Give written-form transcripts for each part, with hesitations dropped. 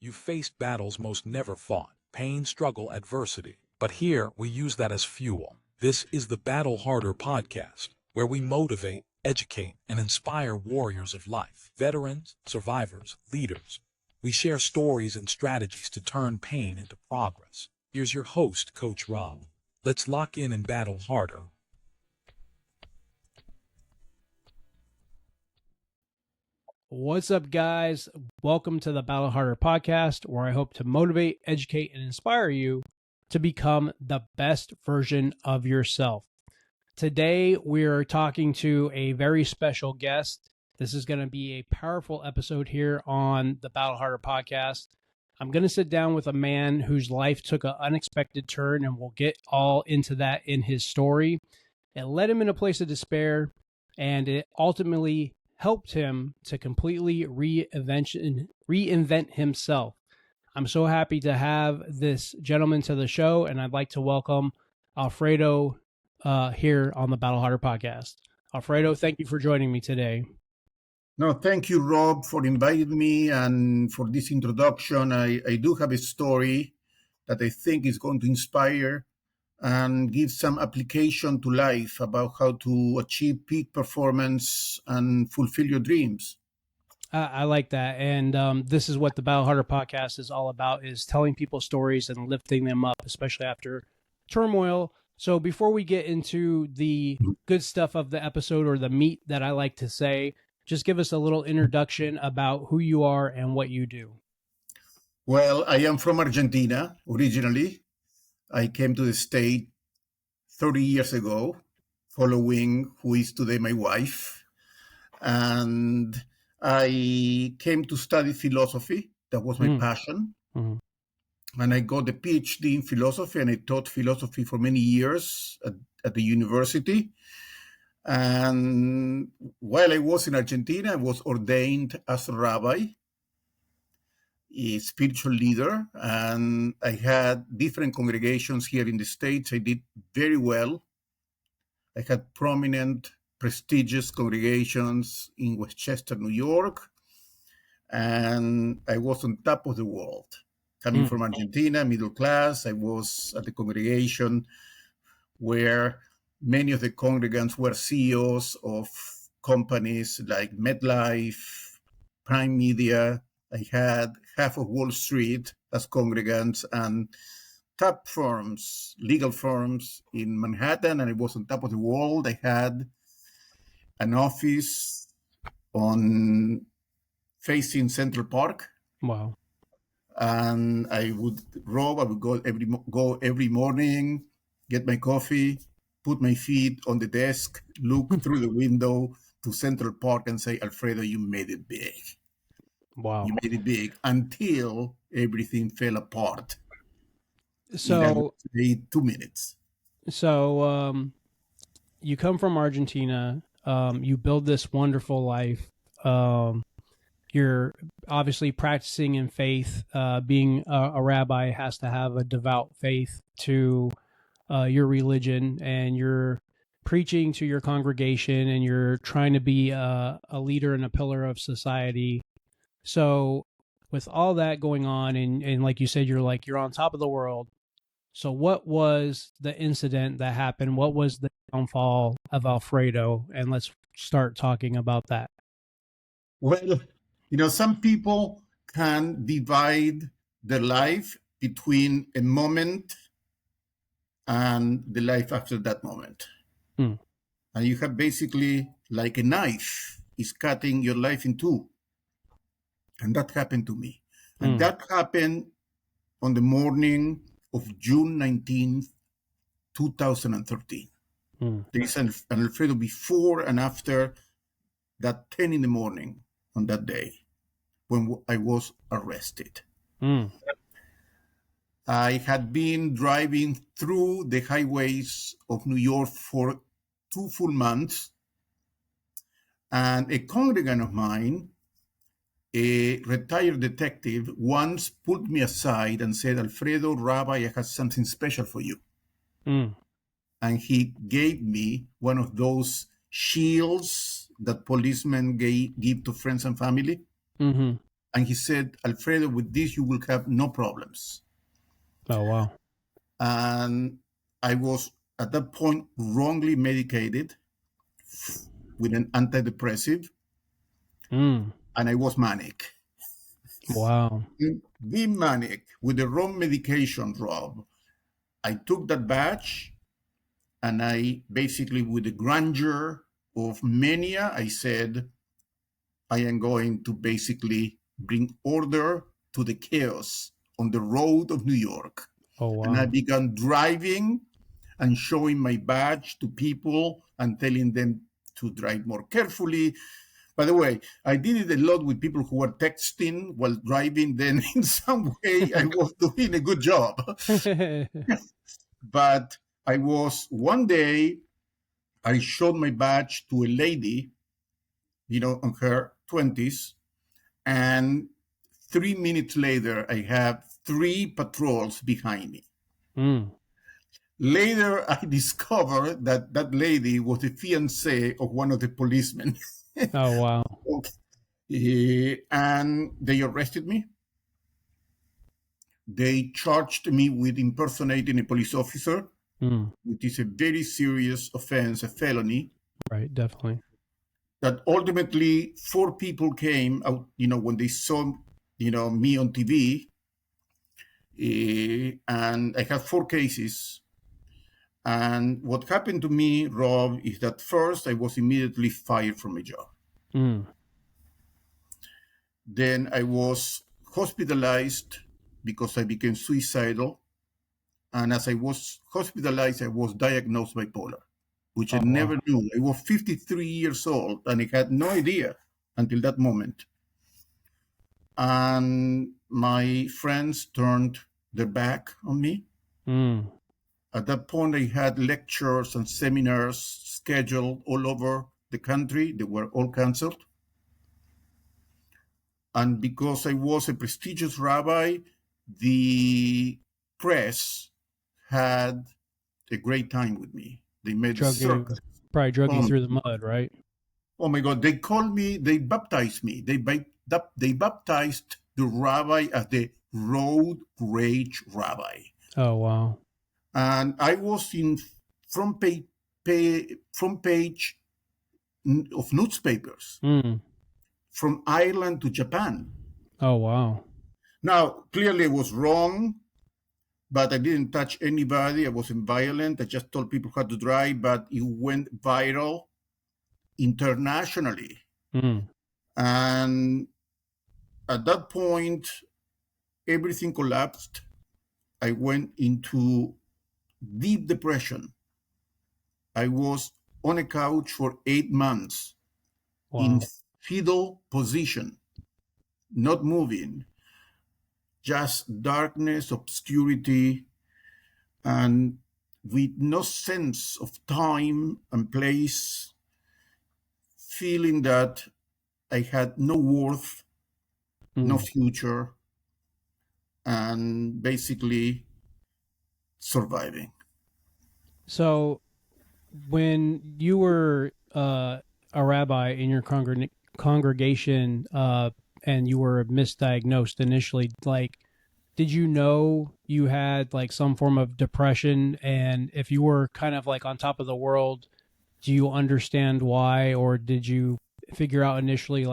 You've faced battles most never fought, pain, struggle, adversity. But here, we use that as fuel. This is the Battle Harder podcast, where we motivate, educate, and inspire warriors of life, veterans, survivors, leaders. We share stories and strategies to turn pain into progress. Here's your host, Coach Rob. Let's lock in and battle harder. What's up, guys? Welcome to the Battle Harder podcast, where I hope to motivate, educate, and inspire you to become the best version of yourself. Today, we're talking to a very special guest. This is going to be a powerful episode here on the Battle Harder podcast. I'm going to sit down with a man whose life took an unexpected turn, and we'll get all into that in his story. It led him in a place of despair, and it ultimately helped him to completely reinvent himself. I'm so happy to have this gentleman to the show, and I'd like to welcome Alfredo here on the Battle Harder podcast. Alfredo, thank you for joining me today. No, thank you, Rob, for inviting me and for this introduction. I do have a story that I think is going to inspire and give some application to life about how to achieve peak performance and fulfill your dreams. I like that. And this is what the Battle Harder podcast is all about, is telling people stories and lifting them up, especially after turmoil. So before we get into the good stuff of the episode, or the meat that I like to say, just give us a little introduction about who you are and what you do. Well, I am from Argentina originally. I came to the state 30 years ago, following who is today my wife. And I came to study philosophy. That was my passion. Mm-hmm. And I got a PhD in philosophy, and I taught philosophy for many years at the university. And while I was in Argentina, I was ordained as a rabbi, a spiritual leader, and I had different congregations here in the States. I did very well. I had prominent, prestigious congregations in Westchester, New York, and I was on top of the world. Coming from Argentina, middle class, I was at the congregation where many of the congregants were CEOs of companies like MetLife, Prime Media. I had half of Wall Street as congregants and top firms, legal firms in Manhattan, and I was on top of the world. I had an office facing Central Park. Wow. And I would go every morning, get my coffee, put my feet on the desk, look through the window to Central Park and say, Alfredo, you made it big. Wow. You made it big, until everything fell apart. So, in 2 minutes. So, you come from Argentina. You build this wonderful life. You're obviously practicing in faith. Being a rabbi has to have a devout faith to your religion, and you're preaching to your congregation, and you're trying to be a leader and a pillar of society. So with all that going on, and like you said, you're on top of the world. So what was the incident that happened? What was the downfall of Alfredo? And let's start talking about that. Well, some people can divide their life between a moment and the life after that moment. And you have basically, like a knife is cutting your life in two. And that happened to me. And that happened on the morning of June 19th, 2013. There is an Alfredo before and after that 10 in the morning on that day when I was arrested. I had been driving through the highways of New York for 2 full months, and a congregant of mine, a retired detective, once pulled me aside and said, Alfredo, Rabbi, I have something special for you. And he gave me one of those shields that policemen give to friends and family. And he said, Alfredo, with this, you will have no problems. Oh, wow. And I was at that point wrongly medicated with an antidepressive, Mm. and I was manic. Wow. Being manic with the wrong medication, Rob, I took that batch and I basically, with the grandeur of mania, I said, I am going to basically bring order to the chaos on the road of New York. Oh, wow. And I began driving and showing my badge to people and telling them to drive more carefully. By the way, I did it a lot with people who were texting while driving. Then in some way, I was doing a good job. But I was, one day, I showed my badge to a lady, in her 20s. And 3 minutes later, I have 3 patrols behind me. Mm. Later, I discovered that that lady was the fiancée of one of the policemen. Oh, wow. And they arrested me. They charged me with impersonating a police officer, which is a very serious offense, a felony. Right, definitely. That ultimately 4 people came out, when they saw, me on TV. And I had 4 cases. And what happened to me, Rob, is that first I was immediately fired from my job. Mm. Then I was hospitalized because I became suicidal. And as I was hospitalized, I was diagnosed bipolar, which I never knew. I was 53 years old and I had no idea until that moment. And my friends turned their back on me. Mm. At that point, I had lectures and seminars scheduled all over the country. They were all canceled. And because I was a prestigious rabbi, the press had a great time with me. They made a circus. Probably drug you through the mud, right? Oh my God, they called me, they baptized me. They baptized the rabbi as the road rage rabbi. Oh, wow. And I was in front page of newspapers from Ireland to Japan. Oh, wow. Now, clearly I was wrong, but I didn't touch anybody. I wasn't violent. I just told people how to drive, but it went viral internationally. And at that point, everything collapsed. I went into deep depression. I was on a couch for 8 months in fetal position, not moving, just darkness, obscurity, and with no sense of time and place, feeling that I had no worth, no future, and basically surviving. So when you were a rabbi in your congregation and you were misdiagnosed initially, did you know you had some form of depression? And if you were kind of on top of the world, do you understand why, or did you figure out initially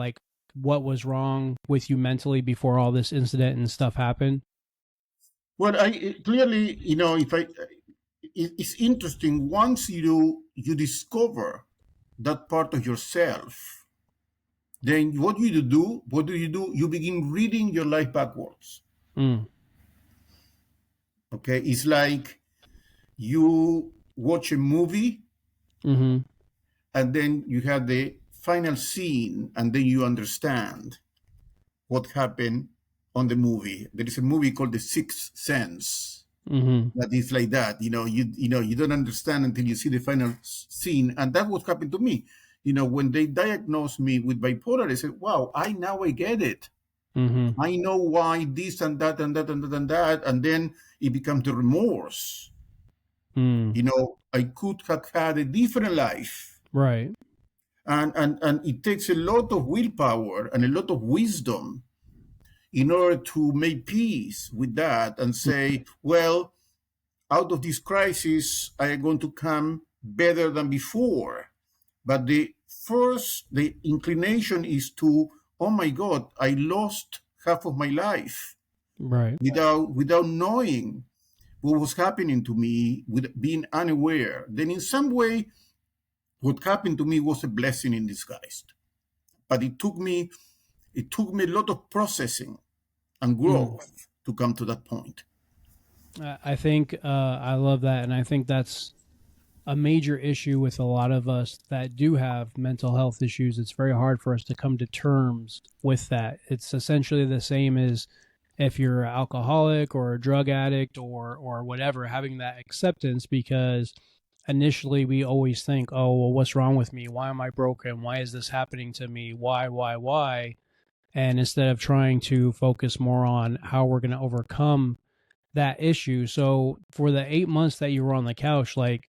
what was wrong with you mentally before all this incident and stuff happened? Well, I clearly, it's interesting. Once you discover that part of yourself, then what do you do? You begin reading your life backwards. Okay, it's like you watch a movie, and then you have the final scene, and then you understand what happened on the movie. There is a movie called The Sixth Sense that is like that. You don't understand until you see the final scene, and that's what happened to me. When they diagnosed me with bipolar, I said, "Wow, I get it. I know why this and that and that and that and that," and then it becomes the remorse. I could have had a different life, right? And it takes a lot of willpower and a lot of wisdom in order to make peace with that and say, well, out of this crisis, I am going to come better than before. But the inclination is to, oh my God, I lost half of my life, Right. without knowing what was happening to me, with being unaware. Then in some way, what happened to me was a blessing in disguise. But it took me a lot of processing and growth to come to that point. I think I love that, and I think that's a major issue with a lot of us that do have mental health issues. It's very hard for us to come to terms with that. It's essentially the same as if you're an alcoholic or a drug addict or whatever, having that acceptance, because initially we always think, oh, well, what's wrong with me? Why am I broken? Why is this happening to me? Why? And instead of trying to focus more on how we're going to overcome that issue. So for the 8 months that you were on the couch, like,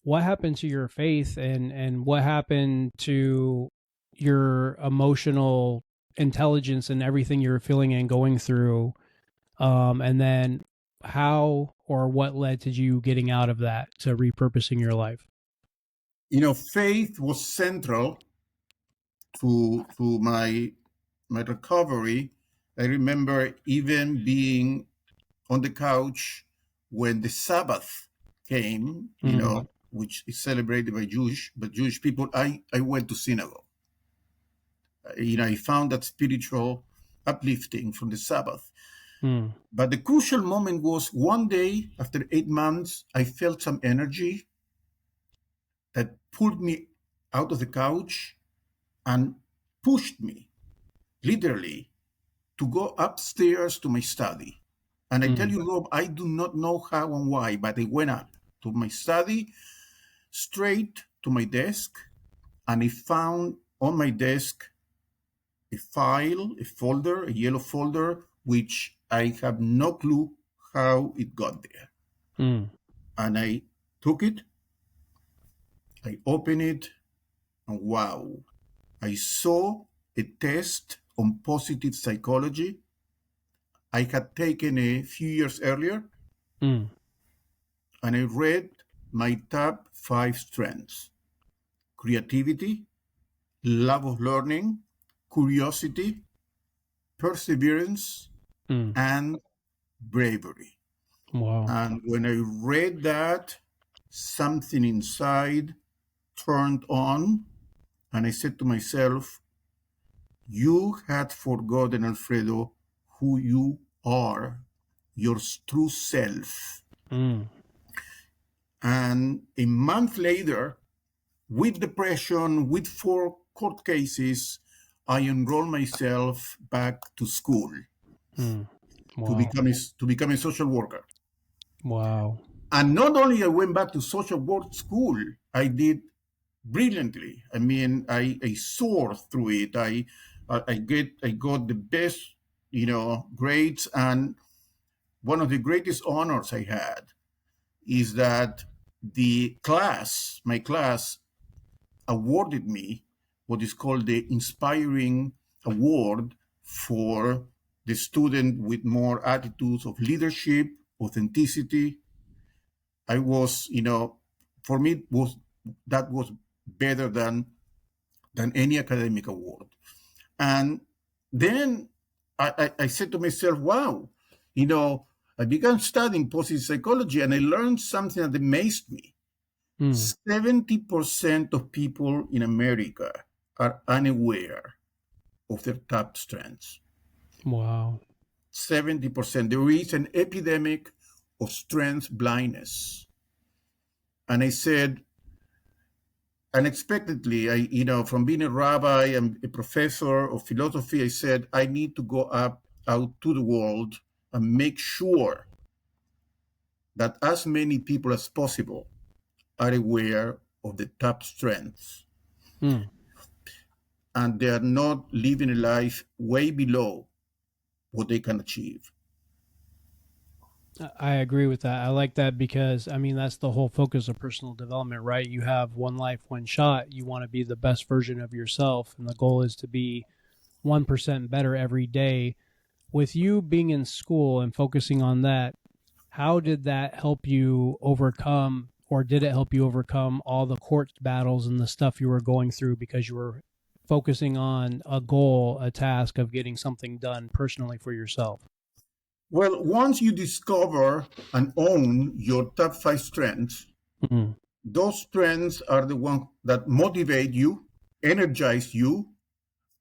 what happened to your faith and what happened to your emotional intelligence and everything you were feeling and going through? And then how or what led to you getting out of that to repurposing your life? Faith was central to my recovery. I remember even being on the couch when the Sabbath came, which is celebrated by Jewish people. I went to synagogue. I found that spiritual uplifting from the Sabbath. But the crucial moment was one day after 8 months, I felt some energy that pulled me out of the couch and pushed me, literally, to go upstairs to my study. And I tell you, Rob, I do not know how and why, but I went up to my study, straight to my desk, and I found on my desk a file, a folder, a yellow folder, which I have no clue how it got there. And I took it, I opened it, and wow, I saw a test on positive psychology I had taken a few years earlier, and I read my top 5 strengths: creativity, love of learning, curiosity, perseverance, and bravery. Wow. And when I read that, something inside turned on, and I said to myself, you had forgotten, Alfredo, who you are, your true self. And a month later, with depression, with 4 court cases, I enrolled myself back to school Wow. to become a social worker. Wow. And not only I went back to social work school, I did brilliantly. I mean, I soared through it. I got the best, grades, and one of the greatest honors I had is that my class awarded me what is called the Inspiring Award for the student with more attitudes of leadership, authenticity. I was, for me, that was better than any academic award. And then I said to myself, wow, I began studying positive psychology, and I learned something that amazed me. 70% of people in America are unaware of their top strengths. Wow. 70%. There is an epidemic of strength blindness. And I said, unexpectedly, from being a rabbi and a professor of philosophy, I said, I need to go out to the world and make sure that as many people as possible are aware of the top strengths. And they are not living a life way below what they can achieve. I agree with that. I like that because, I mean, that's the whole focus of personal development, right? You have one life, one shot. You want to be the best version of yourself. And the goal is to be 1% better every day. with you being in school and focusing on that, how did that help you overcome, or did it help you overcome all the court battles and the stuff you were going through because you were focusing on a goal, a task of getting something done personally for yourself? Well, once you discover and own your top 5 strengths, Mm-hmm. those strengths are the ones that motivate you, energize you,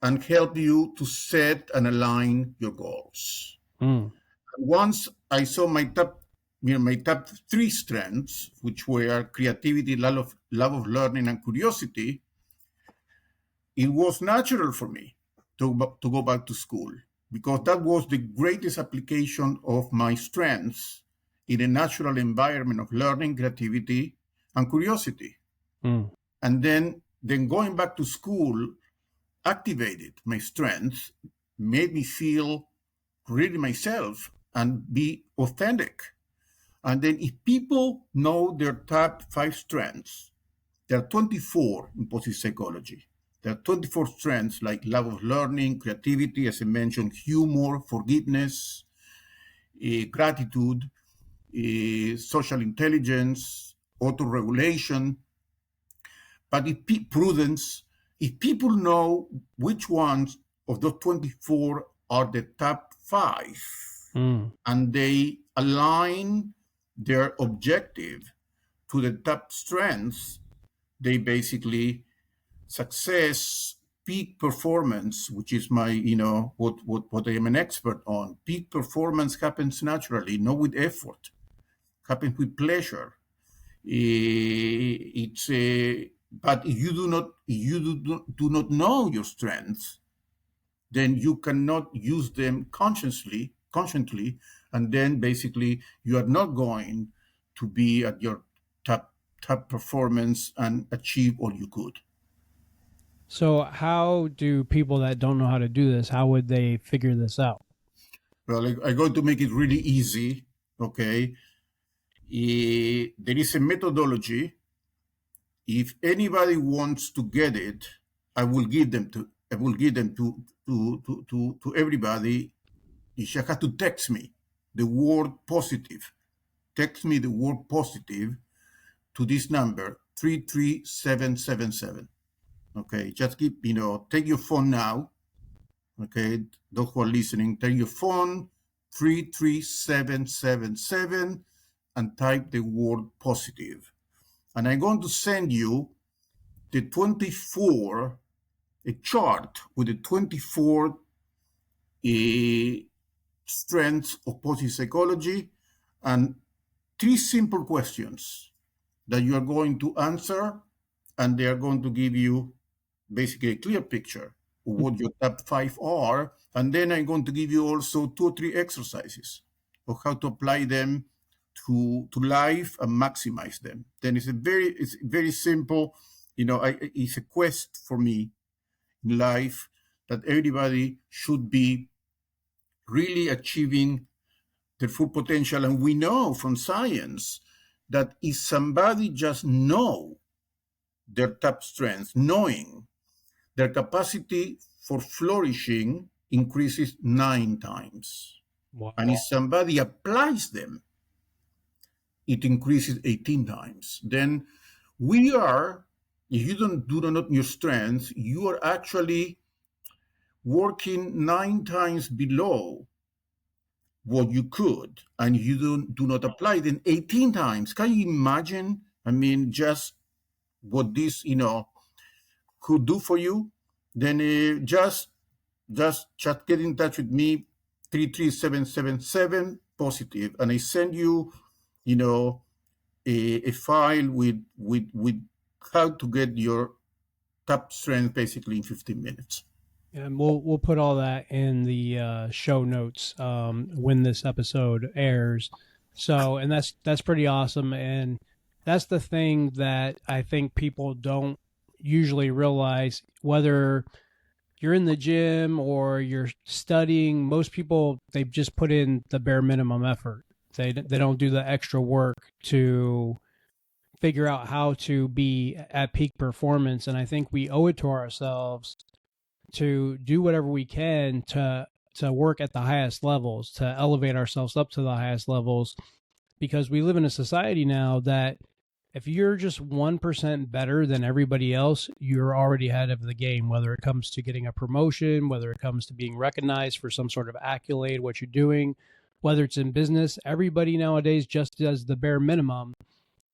and help you to set and align your goals. Mm. Once I saw my top 3 strengths, which were creativity, love of learning, and curiosity, it was natural for me to go back to school, because that was the greatest application of my strengths in a natural environment of learning, creativity, and curiosity. Mm. And then going back to school activated my strengths, made me feel really myself and be authentic. And then if people know their top 5 strengths, there are 24 in positive psychology. There are 24 strengths like love of learning, creativity, as I mentioned, humor, forgiveness, gratitude, social intelligence, auto-regulation. But prudence, if people know which ones of those 24 are the top 5, and they align their objective to the top strengths, they basically success, peak performance, which is my, what I am an expert on. Peak performance happens naturally, not with effort, happens with pleasure. It's a, but if you do not know your strengths, then you cannot use them consciously, and then basically you are not going to be at your top performance and achieve all you could. So how do people that don't know how to do this, how would they figure this out? Well, I'm going to make it really easy. Okay, there is a methodology. If anybody wants to get it, I will give them to everybody. You just have to text me the word positive. Text me the word positive to this number 33777. Okay, just take your phone now. Okay, those who are listening, take your phone 33777 and type the word positive. And I'm going to send you a chart with the 24 strengths of positive psychology, and 3 simple questions that you are going to answer, and they are going to give you basically a clear picture of what your top 5 are. And then I'm going to give you also 2 or 3 exercises of how to apply them to life and maximize them. Then it's very simple. It's a quest for me in life that everybody should be really achieving their full potential. And we know from science that if somebody just know their top strengths, knowing their capacity for flourishing increases 9 times. Wow. And if somebody applies them, it increases 18 times. Then if you do not know your strengths, you are actually working 9 times below what you could, and you do not apply, then 18 times. Can you imagine? I mean, just what this, could do for you? Then just get in touch with me, 33777 positive, and I send you, a file with how to get your top strength basically in 15 minutes. And we'll put all that in the show notes when this episode airs. So, and that's pretty awesome. And that's the thing that I think people don't usually realize, whether you're in the gym or you're studying. Most people, they just put in the bare minimum effort. They don't do the extra work to figure out how to be at peak performance. And I think we owe it to ourselves to do whatever we can to work at the highest levels, to elevate ourselves up to the highest levels, because we live in a society now that if you're just 1% better than everybody else, you're already ahead of the game, whether it comes to getting a promotion, whether it comes to being recognized for some sort of accolade, what you're doing, whether it's in business. Everybody nowadays just does the bare minimum.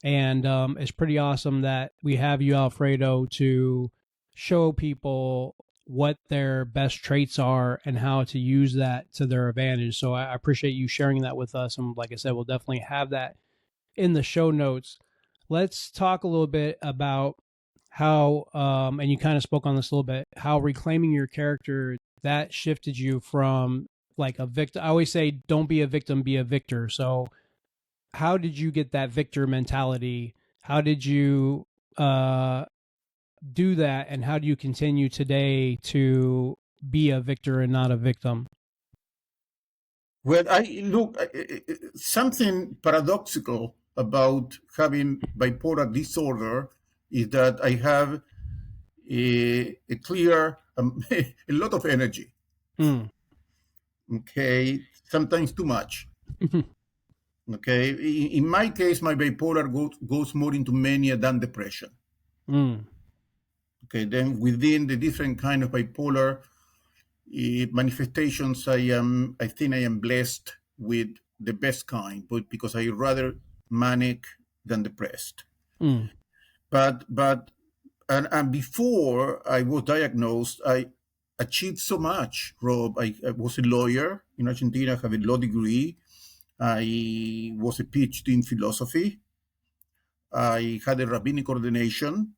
And it's pretty awesome that we have you, Alfredo, to show people what their best traits are and how to use that to their advantage. So I appreciate you sharing that with us. And like I said, we'll definitely have that in the show notes. Let's talk a little bit about how, and you kind of spoke on this a little bit, how reclaiming your character, that shifted you from like a victim. I always say, don't be a victim, be a victor. So how did you get that victor mentality? How did you do that? And how do you continue today to be a victor and not a victim? Well, something paradoxical about having bipolar disorder is that I have a clear, a lot of energy. Okay, sometimes too much. Okay, in my case, my bipolar goes more into mania than depression. Okay, then within the different kind of bipolar manifestations, I think I am blessed with the best kind, but because I rather manic than depressed. But before I was diagnosed, I achieved so much, Rob. I was a lawyer in Argentina, I have a law degree. I was a PhD in philosophy. I had a rabbinic ordination.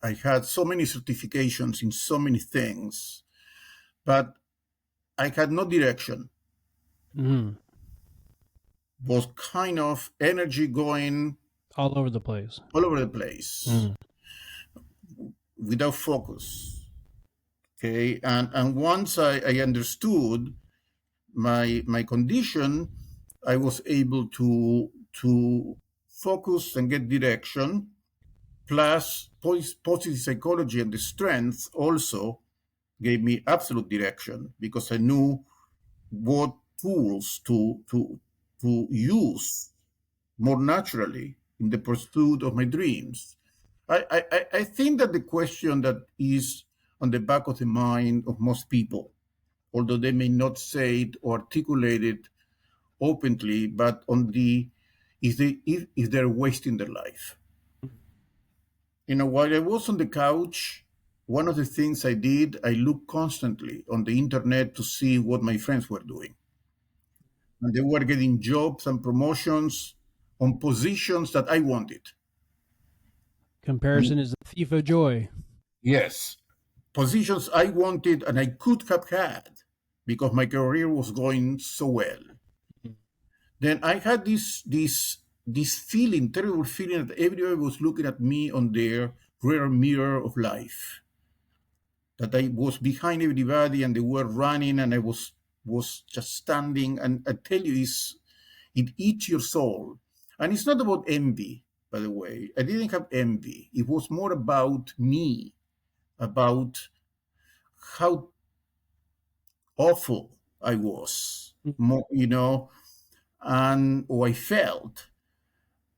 I had so many certifications in so many things, but I had no direction. Was kind of energy going all over the place, without focus. Okay, and once I understood my condition, I was able to focus and get direction. Plus, positive psychology and the strength also gave me absolute direction, because I knew what tools to use more naturally in the pursuit of my dreams. I think that the question that is on the back of the mind of most people, although they may not say it or articulate it openly, but is they're wasting their life. You know, while I was on the couch, one of the things I did, I looked constantly on the internet to see what my friends were doing. And they were getting jobs and promotions on positions that I wanted. Comparison is the thief of joy. Yes. Positions I wanted and I could have had because my career was going so well. Then I had this feeling, terrible feeling, that everybody was looking at me on their rear mirror of life. That I was behind everybody and they were running and I was just standing. And I tell you, it eats your soul. And it's not about envy, by the way. I didn't have envy. It was more about me, about how awful I was, you know, or I felt.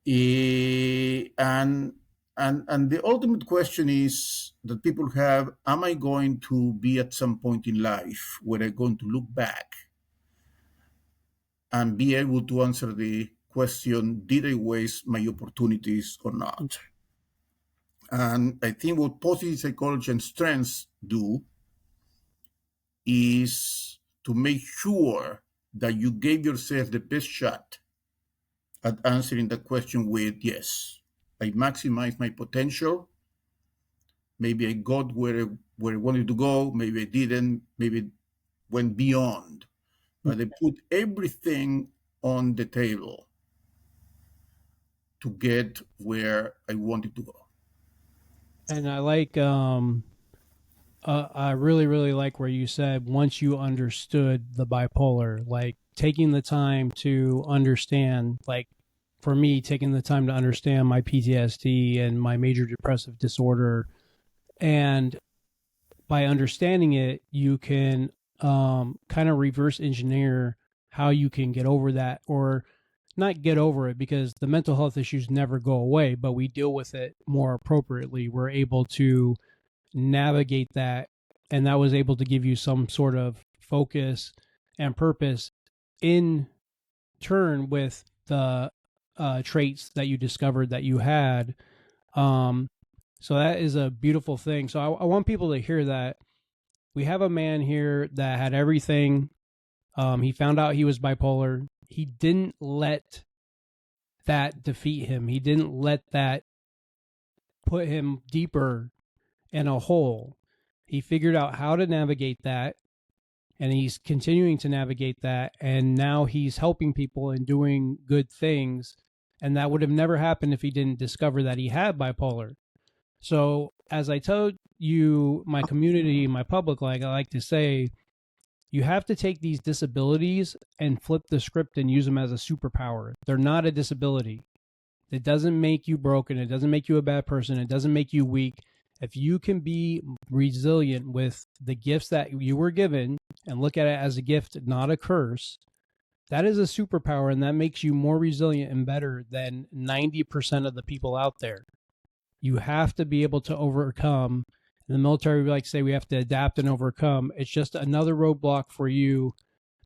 And the ultimate question is that people have: am I going to be at some point in life where I'm going to look back and be able to answer the question, did I waste my opportunities or not? And I think what positive psychology and strengths do is to make sure that you gave yourself the best shot at answering the question with, yes, I maximized my potential. Maybe I got where I wanted to go. Maybe I didn't. Maybe it went beyond. But I put everything on the table to get where I wanted to go. And I like, I really, really like where you said, once you understood the bipolar, like taking the time to understand, like for me, taking the time to understand my PTSD and my major depressive disorder. And by understanding it, you can kind of reverse engineer how you can get over that, or not get over it, because the mental health issues never go away, but we deal with it more appropriately. We're able to navigate that, and that was able to give you some sort of focus and purpose in turn with the traits that you discovered that you had. So that is a beautiful thing. So I want people to hear that we have a man here that had everything. He found out he was bipolar. He didn't let that defeat him. He didn't let that put him deeper in a hole. He figured out how to navigate that, and he's continuing to navigate that. And now he's helping people and doing good things. And that would have never happened if he didn't discover that he had bipolar. So as I told you, my community, my public, like I like to say, you have to take these disabilities and flip the script and use them as a superpower. They're not a disability. It doesn't make you broken. It doesn't make you a bad person. It doesn't make you weak. If you can be resilient with the gifts that you were given and look at it as a gift, not a curse, that is a superpower, and that makes you more resilient and better than 90% of the people out there. You have to be able to overcome. In the military, we like to say we have to adapt and overcome. It's just another roadblock for you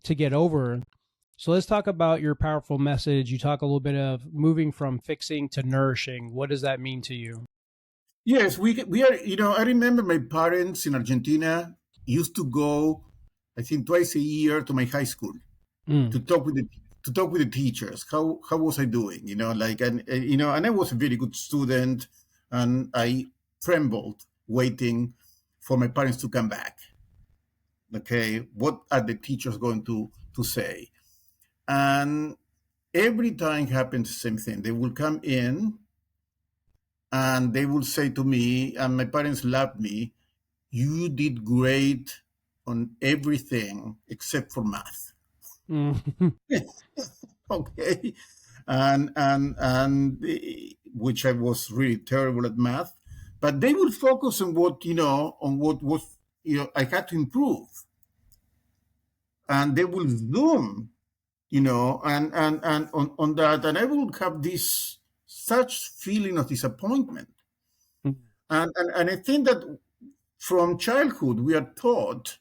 to get over. So let's talk about your powerful message. You talk a little bit of moving from fixing to nourishing. What does that mean to you? Yes, we are. I remember my parents in Argentina used to go, I think, twice a year to my high school to talk with the teachers. How was I doing? And I was a very good student, and I trembled waiting for my parents to come back. Okay, what are the teachers going to say? And every time happens the same thing. They will come in and they will say to me, and my parents loved me, "You did great on everything except for math." Okay, and which I was really terrible at math, but they would focus on what was I had to improve, and they will zoom, and on that, and I will have this such feeling of disappointment, and I think that from childhood we are taught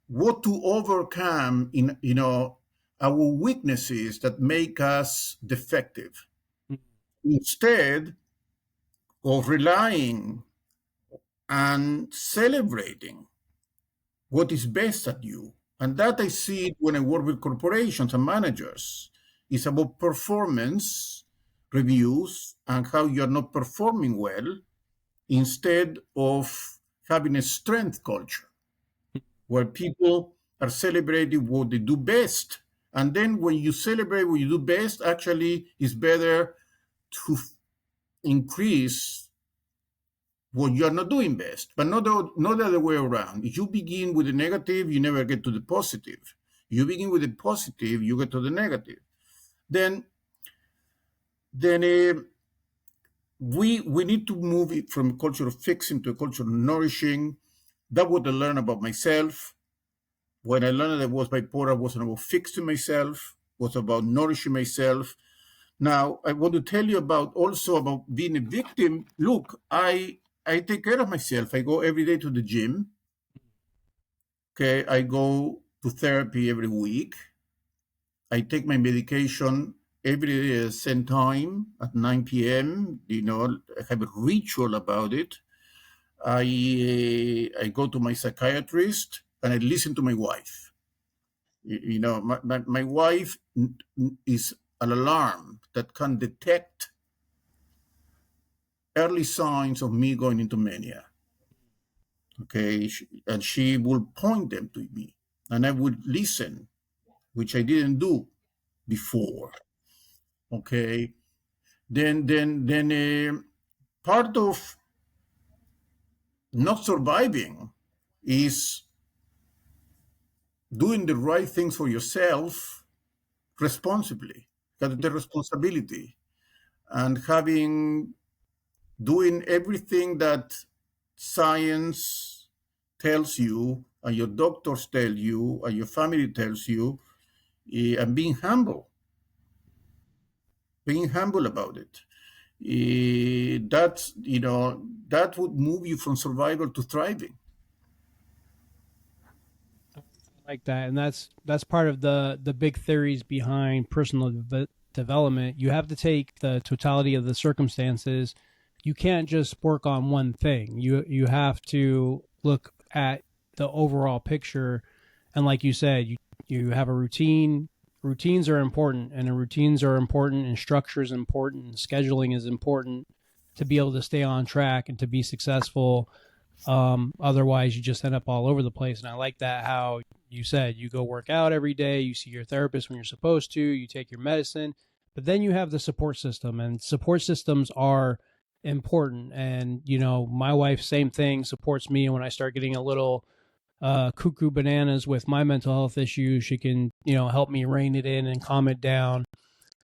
what to overcome in our weaknesses that make us defective, instead of relying and celebrating what is best at you. And that I see it when I work with corporations and managers. It's about performance reviews and how you're not performing well, instead of having a strength culture where people are celebrating what they do best. And then when you celebrate what you do best, actually it's better to increase what you're not doing best, but not the other way around. If you begin with the negative, you never get to the positive. You begin with the positive, you get to the negative. Then we need to move it from a culture of fixing to a culture of nourishing. That what I learned about myself. When I learned that I was bipolar, it wasn't about fixing myself, it was about nourishing myself. Now, I want to tell you also about being a victim. Look, I take care of myself. I go every day to the gym. Okay, I go to therapy every week. I take my medication every day at the same time at 9 p.m. I have a ritual about it. I go to my psychiatrist and I listen to my wife. My wife is an alarm that can detect early signs of me going into mania. Okay, and she will point them to me, and I would listen, which I didn't do before. Okay, then part of not surviving is doing the right things for yourself responsibly. Got the responsibility, and doing everything that science tells you and your doctors tell you, and your family tells you, and being humble about it. That's, that would move you from survival to thriving. Like that, and that's part of the big theories behind personal development. You have to take the totality of the circumstances. You can't just work on one thing. You have to look at the overall picture, and like you said, you have a routine. Routines are important, and structure is important, and scheduling is important to be able to stay on track and to be successful. Otherwise, you just end up all over the place. And I like that how you said you go work out every day, you see your therapist when you're supposed to, you take your medicine, but then you have the support system, and support systems are important. And, my wife, same thing, supports me. And when I start getting a little cuckoo bananas with my mental health issues, she can, help me rein it in and calm it down.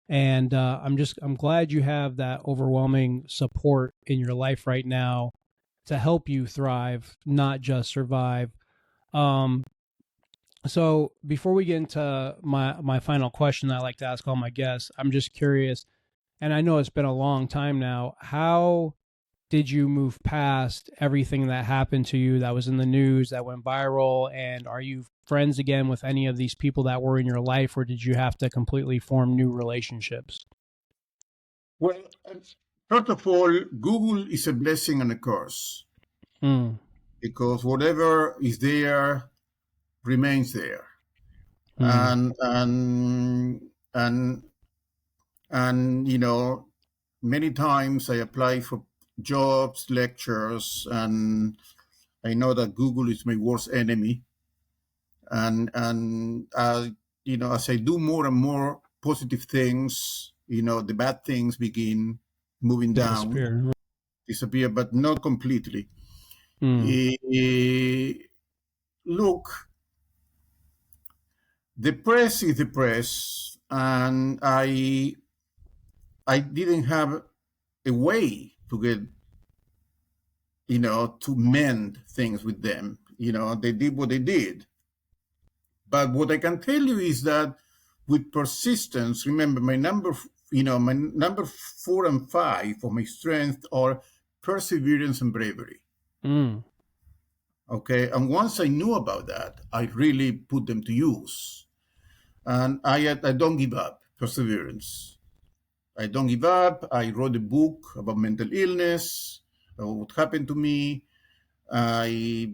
And I'm glad you have that overwhelming support in your life right now to help you thrive, not just survive. So before we get into my final question that I like to ask all my guests, I'm just curious, and I know it's been a long time now, how did you move past everything that happened to you that was in the news, that went viral? And are you friends again with any of these people that were in your life, or did you have to completely form new relationships? Well, first of all, Google is a blessing and a curse, because whatever is there remains there. And many times I apply for jobs, lectures, and I know that Google is my worst enemy. And as I do more and more positive things, the bad things begin moving down, disappear, but not completely. Look, the press is the press, and I didn't have a way to get, to mend things with them. They did what they did. But what I can tell you is that with persistence, remember my number 4 and 5 of my strength are perseverance and bravery. Okay, and once I knew about that, I really put them to use. And I don't give up. Perseverance. I don't give up. I wrote a book about mental illness, about what happened to me. I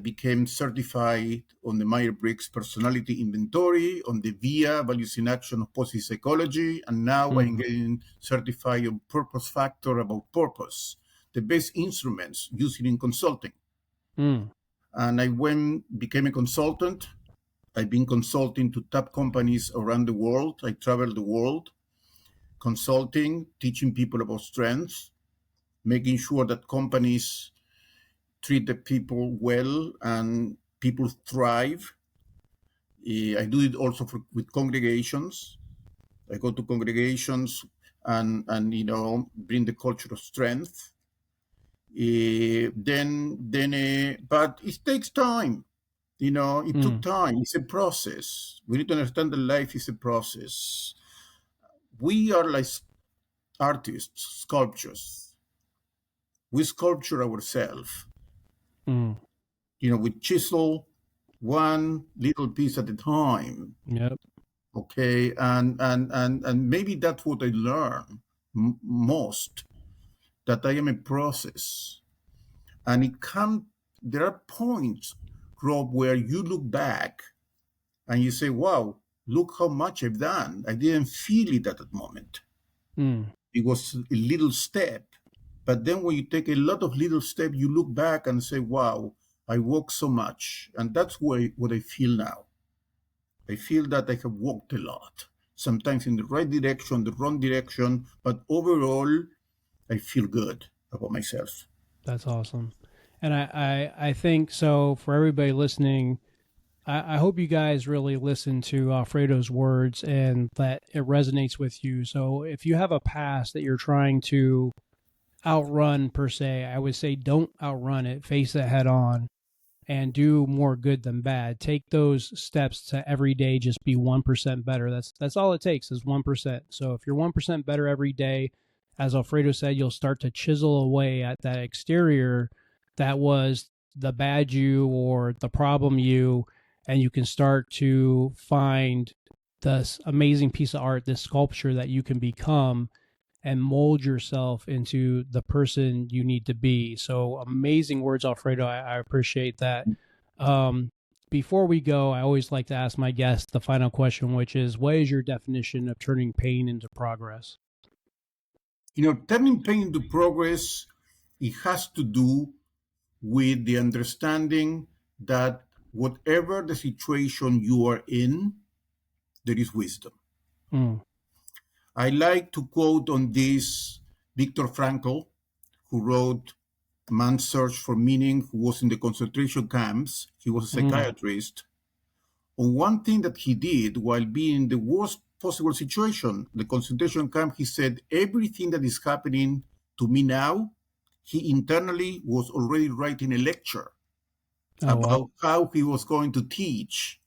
became certified on the Myers-Briggs Personality Inventory, on the VIA, Values in Action of Positive Psychology, and now I'm getting certified on Purpose Factor, about purpose, the best instruments used in consulting. And I became a consultant. I've been consulting to top companies around the world. I traveled the world, consulting, teaching people about strengths, making sure that companies treat the people well and people thrive. I do it also with congregations. I go to congregations and bring the culture of strength. But it takes time. It took time. It's a process. We need to understand that life is a process. We are like artists, sculptors. We sculpture ourselves. With chisel, one little piece at a time. Yep. Okay, and maybe that's what I learned most, that I am a process. And there are points, Rob, where you look back and you say, wow, look how much I've done. I didn't feel it at that moment. It was a little step. But then when you take a lot of little steps, you look back and say, wow, I walked so much. And that's what I feel now. I feel that I have walked a lot, sometimes in the right direction, the wrong direction, but overall, I feel good about myself. That's awesome. And I think so for everybody listening, I hope you guys really listen to Alfredo's words and that it resonates with you. So if you have a past that you're trying to outrun per se, I would say don't outrun it, face it head on. and do more good than bad. Take those steps to every day just be 1% better. That's all it takes is 1%. So if you're 1% better every day, as Alfredo said, you'll start to chisel away at that exterior that was the bad you or the problem you, and you can start to find this amazing piece of art, this sculpture that you can become and mold yourself into the person you need to be. So amazing words, Alfredo. I appreciate that. Before we go, I always like to ask my guests the final question, which is, what is your definition of turning pain into progress? Turning pain into progress, it has to do with the understanding that whatever the situation you are in, there is wisdom. I like to quote on this Viktor Frankl, who wrote Man's Search for Meaning, who was in the concentration camps. He was a psychiatrist. On one thing that he did while being in the worst possible situation, the concentration camp, he said, everything that is happening to me now, he internally was already writing a lecture about how he was going to teach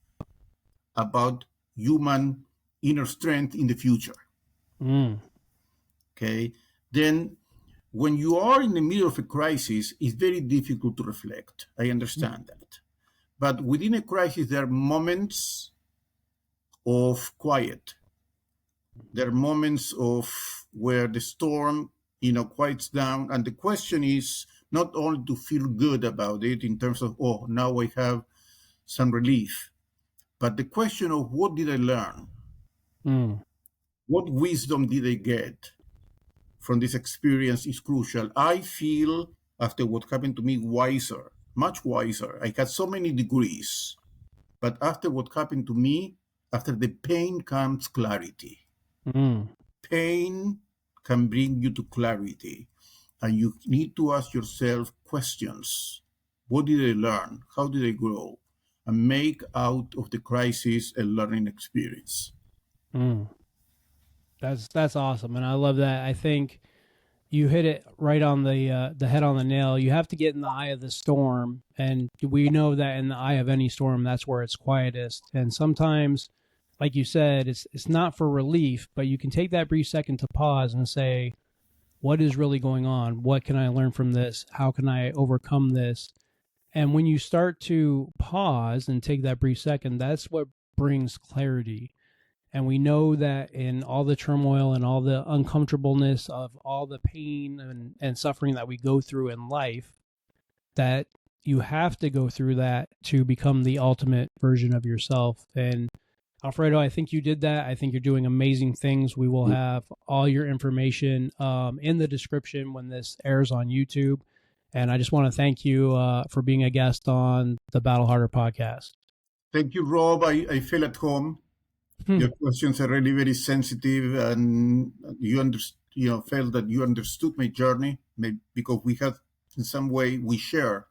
about human inner strength in the future. Okay. Then when you are in the middle of a crisis, it's very difficult to reflect. I understand that. But within a crisis, there are moments of quiet. There are moments of where the storm, quiets down. And the question is not only to feel good about it in terms of, oh, now I have some relief, but the question of what did I learn? What wisdom did I get from this experience is crucial. I feel, after what happened to me, wiser, much wiser. I had so many degrees, but after what happened to me, after the pain comes clarity. Pain can bring you to clarity, and you need to ask yourself questions. What did I learn? How did I grow? And make out of the crisis a learning experience. That's awesome, and I love that. I think you hit it right on the head on the nail. You have to get in the eye of the storm, and we know that in the eye of any storm, that's where it's quietest. And sometimes, like you said, it's not for relief, but you can take that brief second to pause and say, what is really going on? What can I learn from this? How can I overcome this? And when you start to pause and take that brief second, that's what brings clarity. And we know that in all the turmoil and all the uncomfortableness of all the pain and suffering that we go through in life, that you have to go through that to become the ultimate version of yourself. And Alfredo, I think you did that. I think you're doing amazing things. We will have all your information in the description when this airs on YouTube. And I just want to thank you for being a guest on the Battle Harder podcast. Thank you, Rob. I feel at home. Your questions are really very sensitive, and you felt that you understood my journey, maybe because we have, in some way, we share,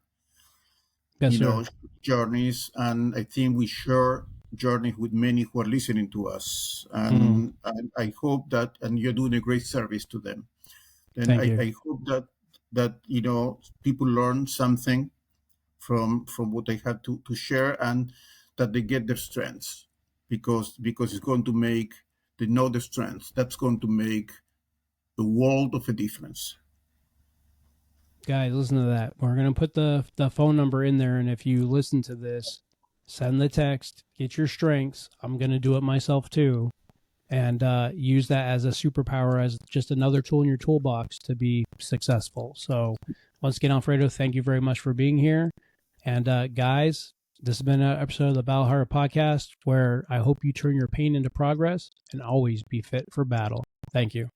journeys, and I think we share journeys with many who are listening to us, and I hope that, and you're doing a great service to them. And I hope that people learn something from what I had to share, and that they get their strengths. Because it's going to make, they know the strengths. That's going to make the world of a difference. Guys, listen to that. We're going to put the phone number in there. And if you listen to this, send the text, get your strengths. I'm going to do it myself too. And use that as a superpower, as just another tool in your toolbox to be successful. So once again, Alfredo, thank you very much for being here. And guys, this has been an episode of the Battle Harder podcast, where I hope you turn your pain into progress and always be fit for battle. Thank you.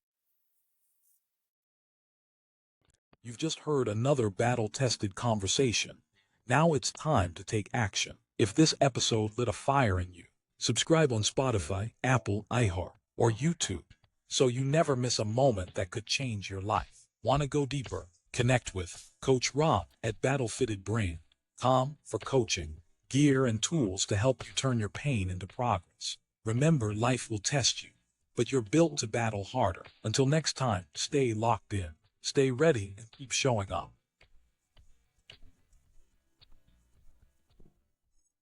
You've just heard another battle-tested conversation. Now it's time to take action. If this episode lit a fire in you, subscribe on Spotify, Apple, iHeart, or YouTube, so you never miss a moment that could change your life. Want to go deeper? Connect with Coach Rob at BattleFittedBrain.com for coaching, gear, and tools to help you turn your pain into progress. Remember, life will test you, but you're built to battle harder. Until next time, stay locked in, stay ready, and keep showing up.